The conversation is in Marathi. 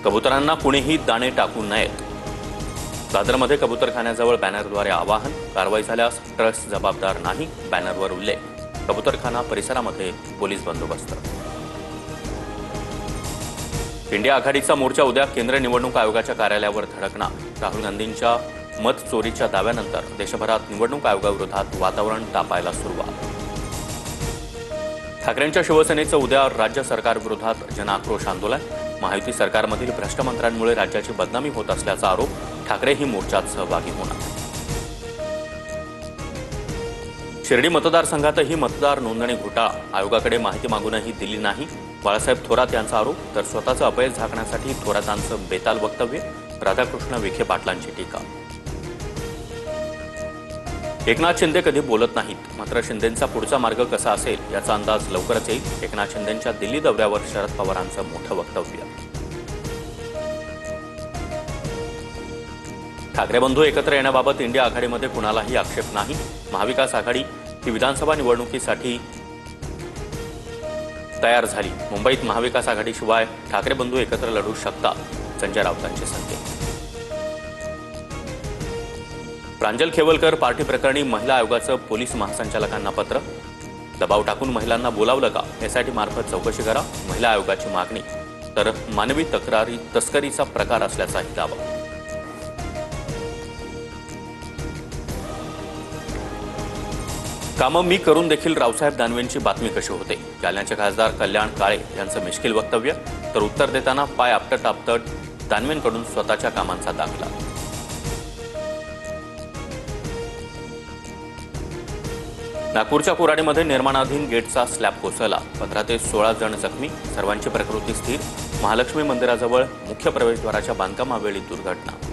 कबुतरांना कुणीही दाणे टाकू नयेत. दादरमध्ये कबुतरखान्याजवळ बॅनरद्वारे आवाहन. कारवाई झाल्यास ट्रस्ट जबाबदार नाही, बॅनरवर उल्लेख. कबुतरखाना परिसरामध्ये पोलीस बंदोबस्त. इंडिया आघाडीचा मोर्चा उद्या केंद्रीय निवडणूक आयोगाच्या कार्यालयावर धडकणार. राहुल गांधींच्या मत चोरीच्या दाव्यानंतर देशभरात निवडणूक आयोगाविरोधात वातावरण तापायला सुरुवात. ठाकरेंच्या शिवसेनेचं उद्या राज्य सरकारविरोधात जनआक्रोश आंदोलन. महायुती सरकारमधील भ्रष्ट मंत्र्यांमुळे राज्याची बदनामी होत असल्याचा आरोप. ठाकरेही मोर्चात सहभागी होणार. शिर्डी मतदारसंघातही मतदार नोंदणी घोटाळा. आयोगाकडे माहिती मागूनही दिली नाही. बाळासाहेब थोरात यांचा आरोप. तर स्वतःचं अपयश झाकण्यासाठी थोरातांचं बेताल वक्तव्य. राधाकृष्ण विखे पाटलांची टीका. एकनाथ शिंदे कधी बोलत नाहीत, मात्र शिंदेंचा पुढचा मार्ग कसा असेल याचा अंदाज लवकरच येईल. एकनाथ शिंदेंच्या दिल्ली दौऱ्यावर शरद पवारांचं मोठं वक्तव्य. ठाकरे बंधू एकत्र येण्याबाबत इंडिया आघाडीमध्ये कुणालाही आक्षेप नाही. महाविकास आघाडी ही विधानसभा निवडणुकीसाठी तयार झाली. मुंबईत महाविकास आघाडीशिवाय ठाकरे बंधू एकत्र लढू शकतात, संजय राऊतांचे संकेत. प्रांजल खेवलकर पार्टी प्रकरणी महिला आयोगाचं पोलीस महासंचालकांना पत्र. दबाव टाकून महिलांना बोलावलं का? एसआयटी मार्फत चौकशी करा, महिला आयोगाची मागणी. तर मानवी तस्करीचा प्रकार असल्याचाही दावा. कामं मी करून देखील रावसाहेब दानवेंची बातमी कशी होते? जालन्याचे खासदार कल्याण काळे यांचं मिश्किल वक्तव्य. तर उत्तर देताना पाय आपटत आपटत दानवेंकडून स्वतःच्या कामांचा दाखला. नागपूरच्या कोराडीमध्ये निर्माणाधीन गेटचा स्लॅब कोसळला. 15 ते 16 जण जखमी. सर्वांची प्रकृती स्थिर. महालक्ष्मी मंदिराजवळ मुख्य प्रवेशद्वाराच्या बांधकामावेळी दुर्घटना.